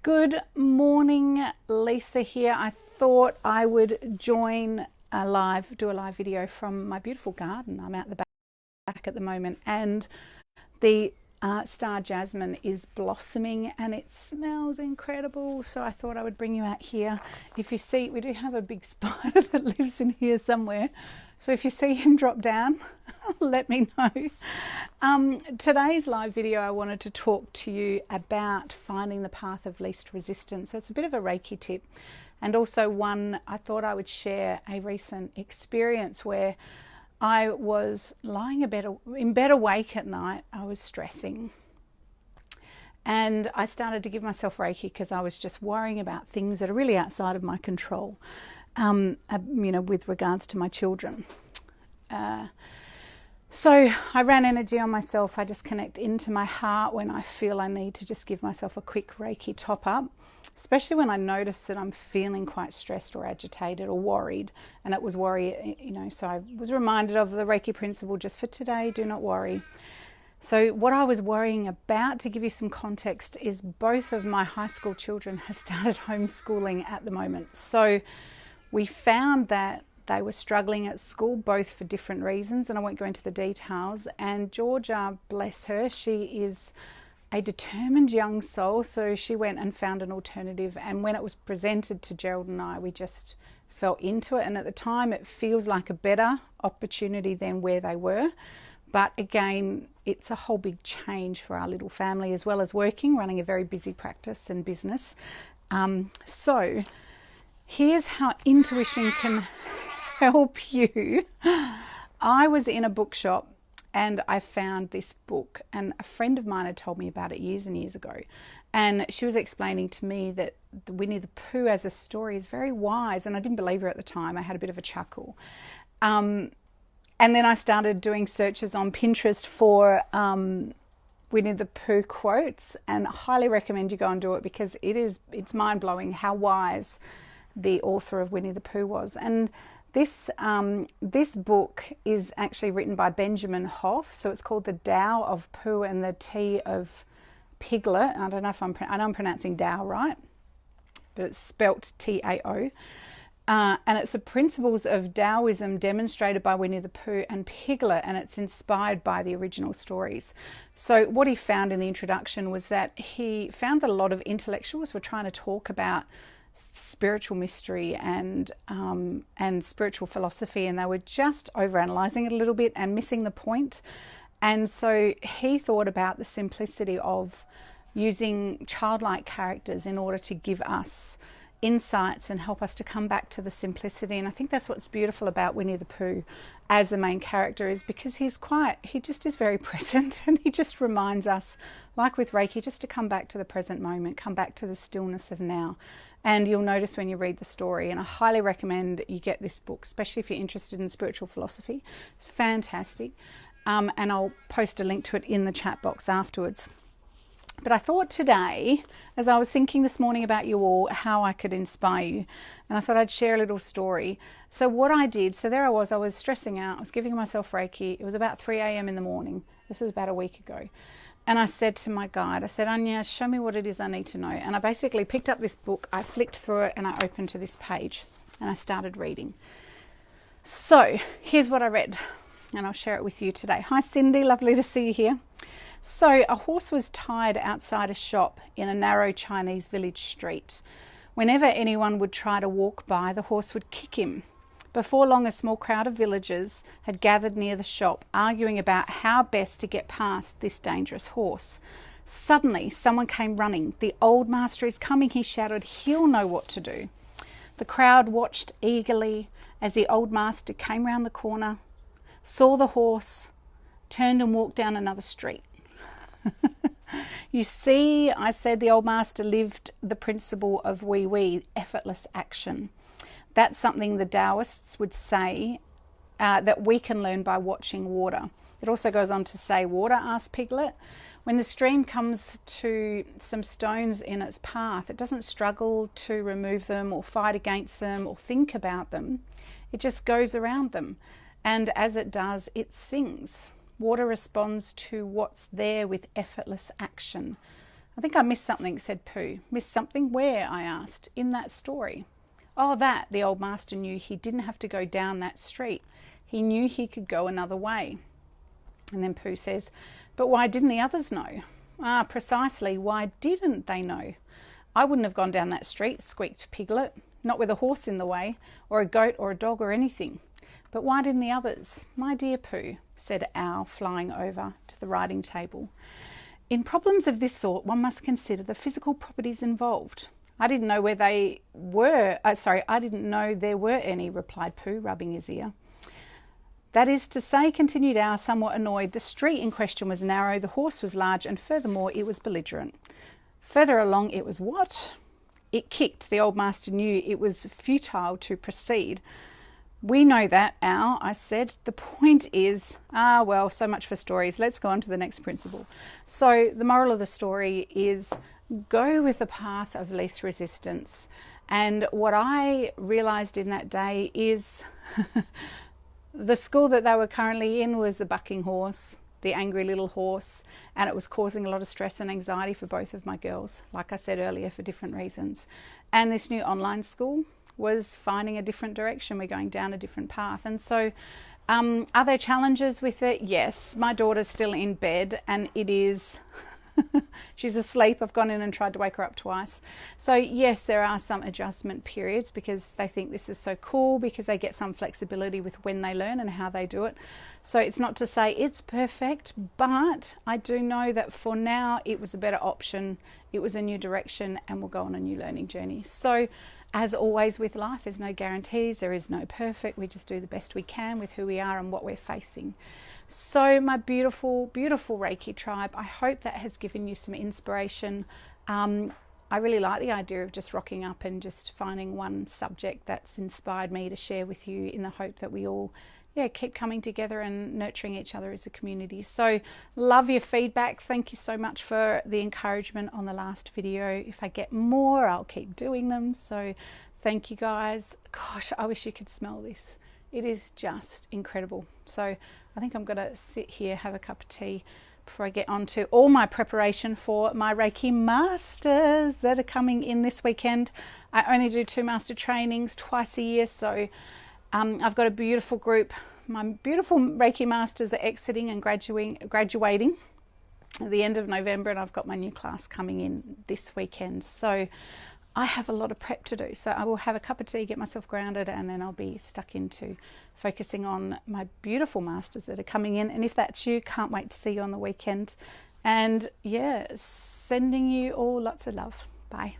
Good morning, Lisa here. I thought I would do a live video from my beautiful garden. I'm out the back at the moment, and the star jasmine is blossoming and it smells incredible. So I thought I would bring you out here. If you see, we do have a big spider that lives in here somewhere. So if you see him drop down, let me know. Today's live video, I wanted to talk to you about finding the path of least resistance. So it's a bit of a Reiki tip, and also one I thought I would share a recent experience where I was lying in bed awake at night. I was stressing, and I started to give myself Reiki because I was just worrying about things that are really outside of my control. With regards to my children. So I ran energy on myself. I just connect into my heart when I feel I need to just give myself a quick Reiki top up, especially when I notice that I'm feeling quite stressed or agitated or worried. And it was worry, so I was reminded of the Reiki principle just for today, do not worry. So what I was worrying about, to give you some context, is both of my high school children have started homeschooling at the moment. So we found that they were struggling at school, both for different reasons, and I won't go into the details. And Georgia, bless her, she is a determined young soul, so she went and found an alternative. And when it was presented to Gerald and I, we just fell into it. And at the time, it feels like a better opportunity than where they were. But again, it's a whole big change for our little family, as well as running a very busy practice and business. So here's how intuition can help you. I was in a bookshop and I found this book, and a friend of mine had told me about it years and years ago. And she was explaining to me that the Winnie the Pooh as a story is very wise, and I didn't believe her at the time. I had a bit of a chuckle. And then I started doing searches on Pinterest for Winnie the Pooh quotes, and I highly recommend you go and do it, because it's mind-blowing how wise the author of Winnie the Pooh was. And this book is actually written by Benjamin Hoff. So it's called The Tao of Pooh and the Tea of Piglet. I don't know if I know I'm pronouncing Tao right, but it's spelt T-A-O. And it's the principles of Taoism demonstrated by Winnie the Pooh and Piglet, and it's inspired by the original stories. So what he found in the introduction was that he found that a lot of intellectuals were trying to talk about spiritual mystery and spiritual philosophy, and they were just overanalyzing it a little bit and missing the point. And so he thought about the simplicity of using childlike characters in order to give us insights and help us to come back to the simplicity. And I think that's what's beautiful about Winnie the Pooh as the main character, is because he just is very present, and he just reminds us, like with Reiki, just to come back to the present moment, come back to the stillness of now. And you'll notice when you read the story, and I highly recommend you get this book, especially if you're interested in spiritual philosophy. It's fantastic. And I'll post a link to it in the chat box afterwards. But I thought today, as I was thinking this morning about you all, how I could inspire you, and I thought I'd share a little story. So what I did, so there I was stressing out, I was giving myself Reiki. It was about 3 a.m. in the morning. This was about a week ago. And I said to my guide, I said, Anya, show me what it is I need to know. And I basically picked up this book, I flicked through it, and I opened to this page, and I started reading. So here's what I read, and I'll share it with you today. Hi, Cindy, lovely to see you here. So a horse was tied outside a shop in a narrow Chinese village street. Whenever anyone would try to walk by, the horse would kick him. Before long, a small crowd of villagers had gathered near the shop, arguing about how best to get past this dangerous horse. Suddenly, someone came running. "The old master is coming," he shouted. "He'll know what to do." The crowd watched eagerly as the old master came round the corner, saw the horse, turned and walked down another street. You see, I said the old master lived the principle of wee, effortless action. That's something the Taoists would say that we can learn by watching water. It also goes on to say, water, asked Piglet. When the stream comes to some stones in its path, it doesn't struggle to remove them or fight against them or think about them. It just goes around them. And as it does, it sings. Water responds to what's there with effortless action. I think I missed something, said Pooh. Missed something? Where? I asked. In that story. Oh, that. The old master knew he didn't have to go down that street. He knew he could go another way. And then Pooh says, but why didn't the others know? Ah, precisely. Why didn't they know? I wouldn't have gone down that street, squeaked Piglet, not with a horse in the way, or a goat or a dog or anything. But why didn't the others? My dear Pooh, said Owl, flying over to the writing table. In problems of this sort, one must consider the physical properties involved. I didn't know where they were. I didn't know there were any, replied Pooh, rubbing his ear. That is to say, continued Owl, somewhat annoyed, the street in question was narrow, the horse was large, and furthermore it was belligerent. Further along it was what? It kicked. The old master knew it was futile to proceed. We know that, Owl, I said. The point is, well, so much for stories. Let's go on to the next principle. So the moral of the story is go with the path of least resistance. And what I realised in that day is the school that they were currently in was the bucking horse, the angry little horse, and it was causing a lot of stress and anxiety for both of my girls, like I said earlier, for different reasons. And this new online school was finding a different direction. We're going down a different path. And so are there challenges with it? Yes. My daughter's still in bed and it is... she's asleep. I've gone in and tried to wake her up twice. So yes, there are some adjustment periods because they think this is so cool, because they get some flexibility with when they learn and how they do it. So it's not to say it's perfect, but I do know that for now it was a better option. It was a new direction and we'll go on a new learning journey. So as always with life, there's no guarantees. There is no perfect. We just do the best we can with who we are and what we're facing. So my beautiful, beautiful Reiki tribe, I hope that has given you some inspiration. I really like the idea of just rocking up and just finding one subject that's inspired me to share with you, in the hope that we all keep coming together and nurturing each other as a community. So love your feedback. Thank you so much for the encouragement on the last video. If I get more, I'll keep doing them. So thank you guys. Gosh, I wish you could smell this. It is just incredible. So I think I'm going to sit here, have a cup of tea before I get on to all my preparation for my Reiki Masters that are coming in this weekend. I only do 2 master trainings twice a year. So I've got a beautiful group. My beautiful Reiki Masters are exiting and graduating at the end of November, and I've got my new class coming in this weekend. So I have a lot of prep to do. So I will have a cup of tea, get myself grounded, and then I'll be stuck into focusing on my beautiful masters that are coming in. And if that's you, can't wait to see you on the weekend. And yeah, sending you all lots of love. Bye.